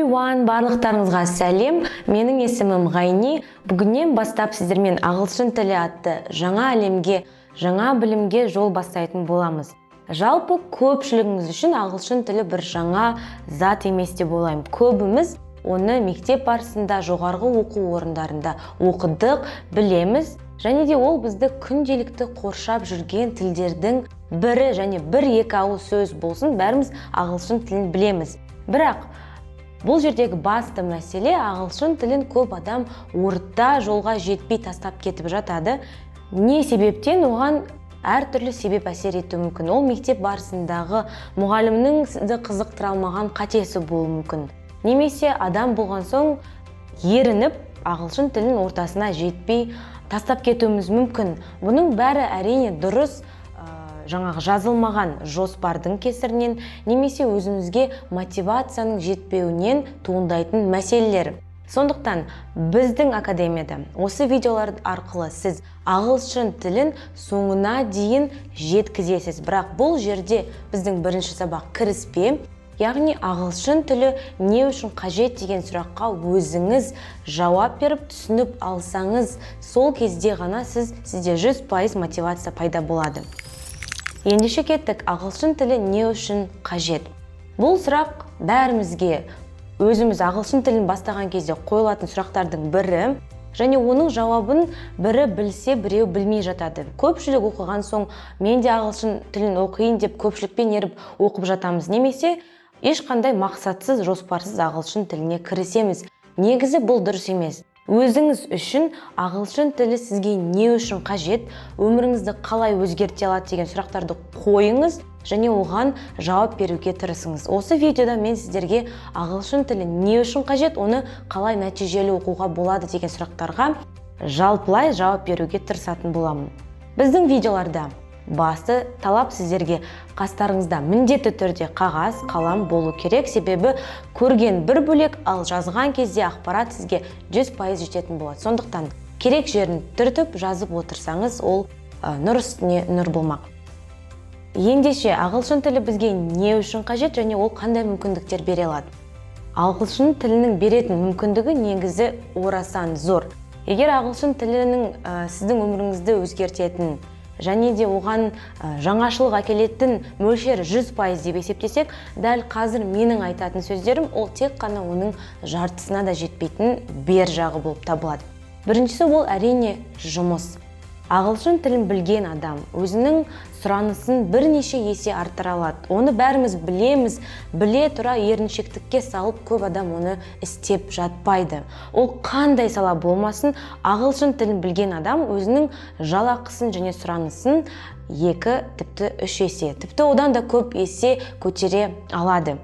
Everyone, барлықтарыңызға сәлем. Менің есімім Ғайни. Бүгіннен бастап сіздермен ағылшын тілі атты жаңа әлемге, жаңа білімге жол бастайтын боламыз. Жалпы көпшілігіңіз үшін ағылшын тілі бір жаңа зат емес деп ойлаймын. Көбіміз оны мектеп барысында, жоғарғы оқу орындарында оқыдық, білеміз, және де ол бізді күнделікті қоршап жүрген тілдердің бірі және бір-екі ауыз сөз болсын, бәріміз ағылшын тілін білеміз. Бірақ бұл жердегі басты мәселе ағылшын тілін көп адам орта жолға жетпей тастап кетіп жатады. Не себептен? Оған әртүрлі себеп әсер етуі мүмкін. Ол мектеп барысындағы мұғалімнің сізді қызықтыра алмаған қатесі болуы мүмкін. Немесе адам болған соң ерініп ағылшын тілін ортасына жетпей тастап кетуіміз мүмкін. Бұның бәрі әрине дұрыс жаңағы жазылмаған жоспардың кесірінен немесе өзіңізге мотивацияның жетпеуінен туындайтын мәселелер. Сондықтан біздің академияда осы видеолар арқылы сіз ағылшын тілін соңына дейін жеткізесіз. Бірақ бұл жерде біздің бірінші сабақ кіріспе, яғни ағылшын тілі не үшін қажет деген сұраққа өзіңіз жауап беріп түсініп алсаңыз, сол кезде ғана сізде 100% мотивация пайда болады. Ендеше кеттік, ағылшын тілі не үшін қажет? Бұл сұрақ бәрімізге өзіміз ағылшын тілін бастаған кезде қойылатын сұрақтардың бірі, және оның жауабын бірі білсе, біреу білмей жатады. Көпшілік оқыған соң мен де ағылшын тілін оқиын деп көпшілікпен еріп оқып жатамыз, немесе ешқандай мақсатсыз, жоспарсыз ағылшын тіліне кірісеміз. Негізі бұл дұрыс емес. Өзіңіз үшін ағылшын тілі сізге не үшін қажет, өміріңізді қалай өзгерте алады деген сұрақтарды қойыңыз және оған жауап беруге тырысыңыз. Осы видеода мен сіздерге ағылшын тілі не үшін қажет, оны қалай нәтижелі оқуға болады деген сұрақтарға жалпылай жауап беруге тырысатын боламын. Біздің видеоларда басты талап сіздерге қастарыңызда міндетті түрде қағаз, қалам болу керек, себебі көрген бір бөлек, ал жазған кезде ақпарат сізге 100% жететін болады. Сондықтан керек жерін түртіп жазып отырсаңыз, ол нұр үстіне нұр болмақ. Ендеше ағылшын тілі бізге не үшін қажет және ол қандай мүмкіндіктер бере алады? Ағылшын тілінің беретін мүмкіндігі негізі орасан зор. Егер ағылшын тілінің сіздің өміріңізді өзгертетін және де оған жаңашылық әкелетін мөлшері 100% деп есептесек, дәл қазір менің айтатын сөздерім ол тек қана оның жартысына да жетпейтін бер жағы болып табылады. Біріншісі ол әрине жұмыс. Ағылшын тілін білген адам өзінің сұранысын бірнеше есе арттыра алады. Оны бәріміз білеміз, біле тұра еріншектікке салып көп адам оны істеп жатпайды. Ол қандай сала болмасын, ағылшын тілін білген адам өзінің жалақысын және сұранысын 2, тіпті 3 есе, тіпті одан да көп есе көтере алады.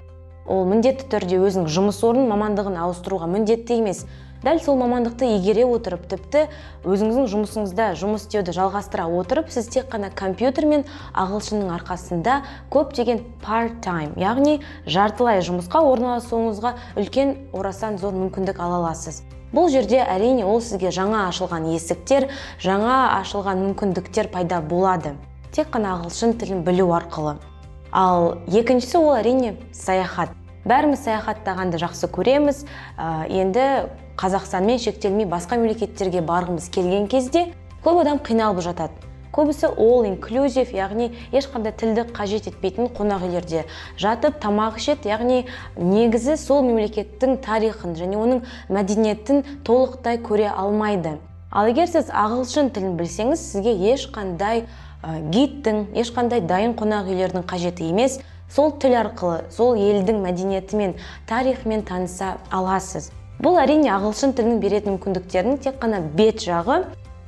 Ол міндетті түрде өзінің жұмыс орнын, мамандығын ауыстыруға міндетті емес. Дәл сол мамандықты игере отырып, тіпті өзіңіздің жұмысыңызда жұмыс істеуді жалғастыра отырып, сіз тек қана компьютер мен ағылшынның арқасында көптеген part-time, яғни жартылай жұмысқа орналасуыңызға үлкен орасан зор мүмкіндік ала аласыз. Бұл жерде әрине ол сізге жаңа ашылған есіктер, жаңа ашылған мүмкіндіктер пайда болады. Тек қана ағылшын тілін білу арқылы. Ал екіншісі ол әрине саяхат. Бәріміз саяхаттағанды жақсы көреміз. Енді Қазақстанмен шектелмей басқа мемлекеттерге барғымыз келген кезде көп адам қиналып жатады. Көбісі all inclusive, яғни ешқандай тілді қажет етпейтін қонақ үйлерде жатып, тамақ ішеді, яғни негізі сол мемлекеттің тарихын және оның мәдениетін толықтай көре алмайды. Ал егер сіз ағылшын тілін білсеңіз, сізге ешқандай гидтің, ешқандай дайын қонақ үйлердің қажеті емес. Сол тіл арқылы, сол елдің мәдениетімен, тарихымен таныса аласыз. Бұл әрине ағылшын тілінің беретін мүмкіндіктерінің тек қана бет жағы,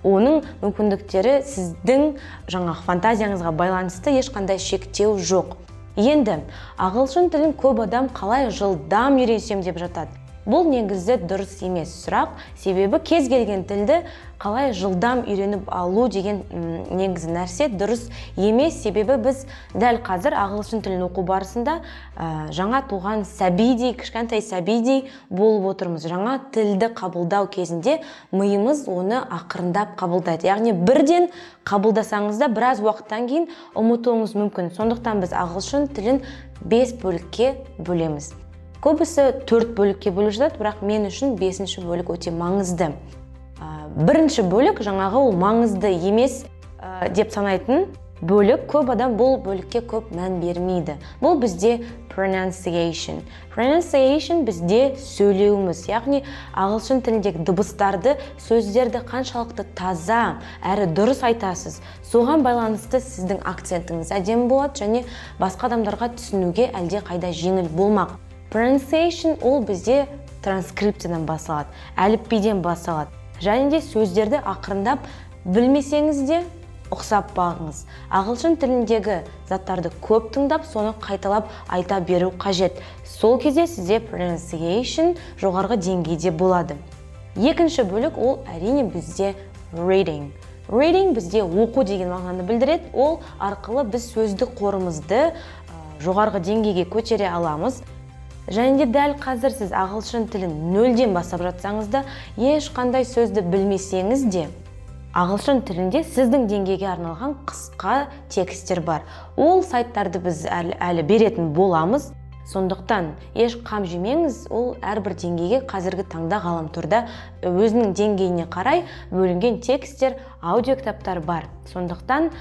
оның мүмкіндіктері сіздің фантазияңызға байланысты ешқандай шектеу жоқ. Енді ағылшын тілін көп адам қалай жылдам үйренсем деп жатады. Бұл негізі дұрыс емес сұрақ, себебі кез келген тілді қалай жылдам үйреніп алу деген негізі нәрсе дұрыс емес, себебі біз дәл қазір ағылшын тілін оқу барысында жаңа туған сәбидей, кішкентай сәбидей болып отырмыз. Жаңа тілді қабылдау кезінде миымыз оны ақырындап қабылдайды. Яғни бірден қабылдасаңыз да біраз уақыттан кейін ұмытуыңыз мүмкін. Сондықтан біз ағылшын тілін 5 бөлікке бөлеміз. Көбісі 4 бөлікке бөліп жатады, бірақ мен үшін 5-ші бөлік өте маңызды. Бірінші бөлік жаңағы ол маңызды емес деп санайтын бөлік. Көп адам бұл бөлікке көп мән бермейді. Бұл бізде pronunciation. Pronunciation бізде сөйлеуіміз, яғни ағылшын тіліндегі дыбыстарды, сөздерді қаншалықты таза әрі дұрыс айтасыз. Соған байланысты сіздің акцентіңіз әдемі болады және басқа адамдарға түсінуге әлде қайда жеңіл болмақ. Pronunciation ол бізде транскрипциядан басталады, әліпбиден басталады. Және де сөздерді ақырындап білмесеңіз де ұқсап бағыңыз. Ағылшын тіліндегі заттарды көп тыңдап, соны қайталап айта беру қажет. Сол кезде сізде pronunciation жоғарғы деңгейде болады. Екінші бөлік ол әрине бізде reading. Reading бізде оқу деген мағынаны білдіреді. Ол арқылы біз сөздік қорымызды жоғарғы деңгейге көтере аламыз. Және де дәл қазір сіз ағылшын тілін 0-ден бастап жатсаңыз да, ешқандай сөзді білмесеңіз де, ағылшын тілінде сіздің деңгейге арналған қысқа тексттер бар. Ол сайттарды біз әлі беретін боламыз. Сондықтан еш қам жемеңіз, ол әрбір деңгейге қазіргі таңда ғаламторда өзінің деңгейіне қарай бөлінген тексттер, аудио кітаптар бар. Сондықтан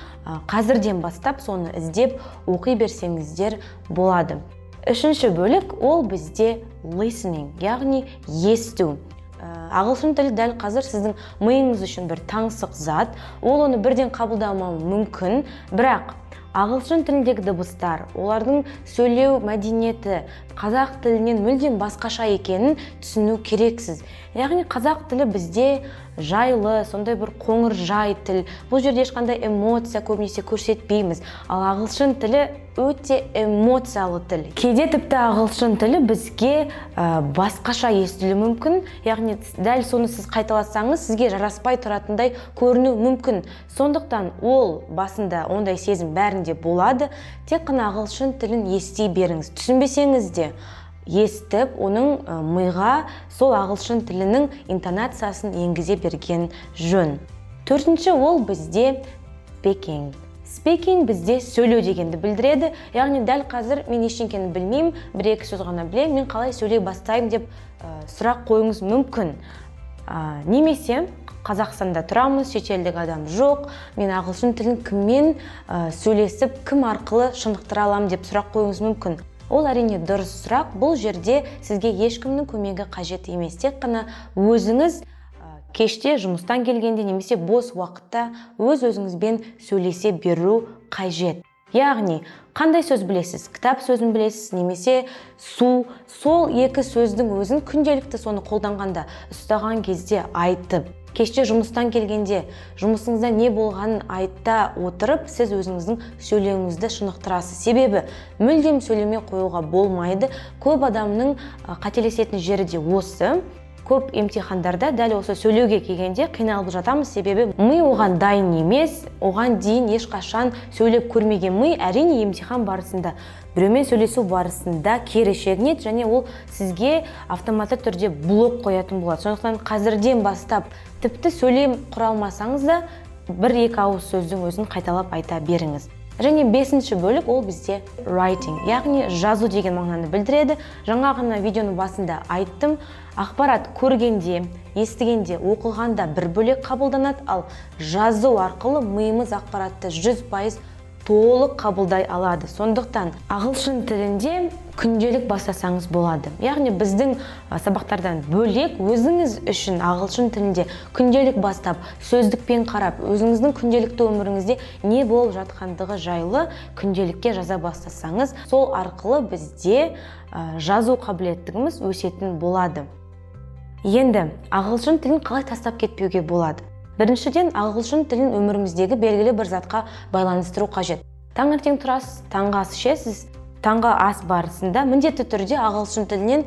қазірден бастап соны іздеп оқи берсеңіздер болады. Үшінші бөлік ол бізде listening, яғни есту. Ағылшын тілі дәл қазір сіздің миыңыз үшін бір таңсық зат, ол оны бірден қабылдамауы мүмкін, бірақ ағылшын тіліндегі дыбыстар, олардың сөйлеу мәдениеті қазақ тілінен мүлдем басқаша екенін түсіну керексіз. Яғни қазақ тілі бізде жайлы, сондай бір қоңыр жай тіл. Бұл жерде ешқандай эмоция көбінесе көрсетпейміз. Ал ағылшын тілі өте эмоциялы тіл. Кейде тіпті ағылшын тілі бізге басқаша естілуі мүмкін. Яғни дәл соны сіз қайталасаңыз, сізге жараспай тұратындай көріну мүмкін. Сондықтан ол басында ондай сезім бәрінде болады. Тек қана ағылшын тілін ести беріңіз. Түсінбесеңіз де естіп, оның миға сол ағылшын тілінің интонациясын енгізе берген жөн. Төртінші ол бізде speaking. Speaking бізде сөйлеу дегенді білдіреді. Яғни дәл қазір мен ештеңені білмеймін, бір-екі сөз ғана білемін, мен қалай сөйлей бастаймын деп сұрақ қойыңыз мүмкін. Немесе Қазақстанда тұрамыз, шетелдік адам жоқ, мен ағылшын тілін кіммен сөйлесіп, кім арқылы шынықтыра аламын деп сұрақ қойыңыз мүмкін. Ол әрине дұрыс сұрақ. Бұл жерде сізге ешкімнің көмегі қажет емес. Тек қана өзіңіз кеште жұмыстан келгенде немесе бос уақытта өз-өзіңізбен сөйлесе беру қажет. Яғни, қандай сөз білесіз? Кітап сөзін білесіз, немесе су. Сол екі сөздің өзін күнделікті соны қолданғанда, ұстаған кезде айтып, кеште жұмыстан келгенде жұмысыңызда не болғанын айта отырып, сіз өзіңіздің сөйлеуіңізді шынықтырасыз. Себебі мүлдем сөйлемей қоюға болмайды. Көп адамның қателесетін жері де осы. Көп емтихандарда дәл осы сөйлеуге келгенде қиналып жатамыз, себебі ми оған дайын емес, оған дейін ешқашан сөйлеп көрмеген ми әрине емтихан барысында, біреумен сөйлесу барысында кері шегінеді және ол сізге автоматты түрде блок қоятын болады. Сондықтан қазірден бастап тіпті сөйлем құра алмасаңыз да бір-екі ауыз сөздің өзін қайталап айта беріңіз. Және бесінші бөлік ол бізде writing, яғни жазу деген мағынаны білдіреді. Жаңа ғана видеоның басында айттым, ақпарат көргенде, естігенде, оқығанда бір бөлек қабылданады, ал жазу арқылы миымыз ақпаратты 100% толық қабылдай алады. Сондықтан ағылшын тілінде күнделік бастасаңыз болады. Яғни біздің сабақтардан бөлек өзіңіз үшін ағылшын тілінде күнделік бастап, сөздікпен қарап, өзіңіздің күнделікті өміріңізде не болып жатқандығы жайлы күнделікке жаза бастасаңыз, сол арқылы бізде жазу қабілеттігіміз өсетін болады. Енді ағылшын тілін қалай тастап кетпеуге болады? Біріншіден, ағылшын тілін өміріміздегі белгілі бір затқа байланыстыру қажет. Таңертең тұрасыз, таңғы ас ішесіз, таңғы ас барысында міндетті түрде ағылшын тілінен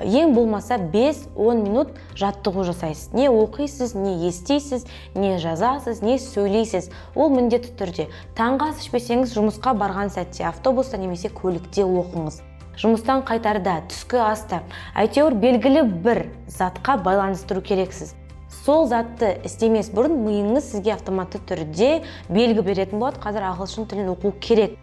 ең болмаса 5-10 минут жаттығу жасайсыз. Не оқисыз, не естисіз, не жазасыз, не сөйлейсіз. Ол міндетті түрде. Таңғы ас ішпесеңіз, жұмысқа барған сәтте, автобуста немесе көлікте оқыңыз. Жұмыстан қайтарда, түскі аста, әйтеуір белгілі бір затқа байланыстыру керексіз. Сол затты істемес бұрын миыңыз сізге автоматты түрде белгі беретін болады. Қазір ағылшын тілін оқу керек.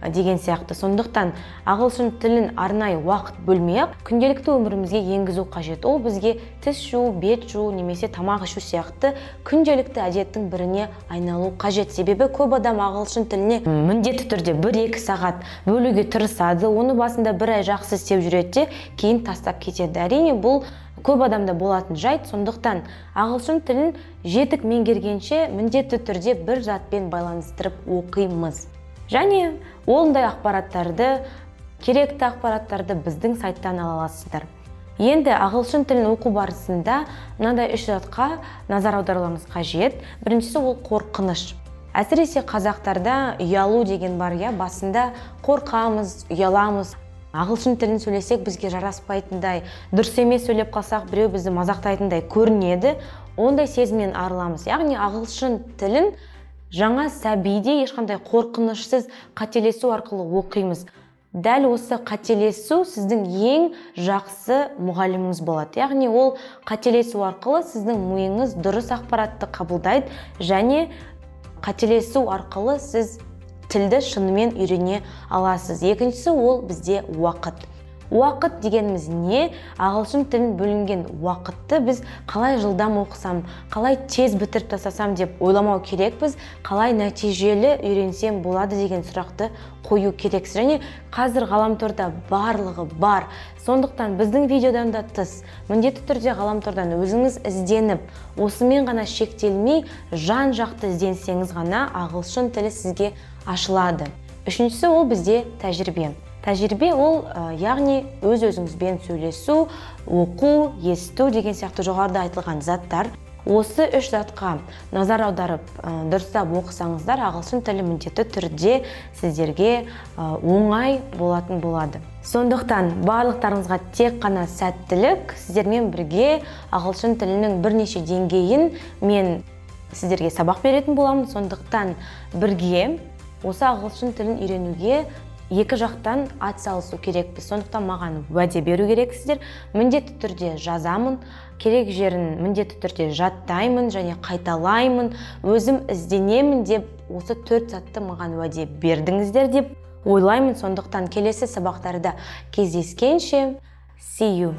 деген сияқты. Сондықтан ағылшын тілін арнайы уақыт бөлмей-ақ күнделікті өмірімізге енгізу қажет. Ол бізге тіс жуу, бет жуу немесе тамақ ішу сияқты күнделікті әдеттің біріне айналу қажет. Себебі көп адам ағылшын тіліне міндетті түрде 1-2 сағат бөлуге тырысады. Оны басында 1 ай жақсы істеп жүреді, кейін тастап кетеді. Әрине, бұл көп адамда болатын жайт. Сондықтан ағылшын тілін жетік меңгергенше міндетті түрде бір затпен байланыстырып оқимыз. Және ондай ақпараттарды, керекті ақпараттарды біздің сайттан ала аласыздар. Енді ағылшын тілін оқу барысында мынандай 3 затқа назар аударуымыз қажет. Біріншісі ол қорқыныш. Әсіресе қазақтарда ұялу деген бар, басында қорқамыз, ұяламыз. Ағылшын тілін сөйлесек бізге жараспайтындай, дұрыс емес сөйлеп қалсақ біреу бізді мазақтайтындай көрінеді. Ондай сезімнен арыламыз. Яғни ағылшын тілін жаңа сәбиде ешқандай қорқынышсыз қателесу арқылы оқимыз. Дәл осы қателесу сіздің ең жақсы мұғаліміңіз болады. Яғни ол қателесу арқылы сіздің миыңыз дұрыс ақпаратты қабылдайды және қателесу арқылы сіз тілді шынымен үйрене аласыз. Екіншісі ол бізде уақыт. Уақыт дегеніміз не? Ағылшын тілін бөлінген уақытты біз қалай жылдам оқысам, қалай тез бітіріп тастасам деп ойламау керекпіз, қалай нәтижелі үйренсем болады деген сұрақты қою керексіз. Және қазір ғаламторда барлығы бар. Сондықтан біздің видеодан да тыс, міндетті түрде ғаламтордан өзіңіз ізденіп, осымен ғана шектелмей, жан-жақты ізденсеңіз ғана ағылшын тілі сізге ашылады. Үшіншісі ол бізде тәжірибе. Тәжірибе ол, яғни өз-өзіңізбен сөйлесу, оқу, есту деген сияқты жоғарыда айтылған заттар. Осы 3 затқа назар аударып, дұрыстап оқысаңыздар, ағылшын тілі міндетті түрде сіздерге оңай болатын болады. Сондықтан барлықтарыңызға тек қана сәттілік, сіздермен бірге ағылшын тілінің бірнеше деңгейін мен сіздерге сабақ беретін боламын. Сондықтан бірге осы ағылшын тілін үйренуге екі жақтан ат салысу керекпіз. Сондықтан маған уәде беру керексіздер. Міндетті түрде жазамын, керек жерін міндетті түрде жаттаймын және қайталаймын, өзім ізденемін деп осы 4 затты маған уәде бердіңіздер деп ойлаймын. Сондықтан келесі сабақтарда кездескенше, see you.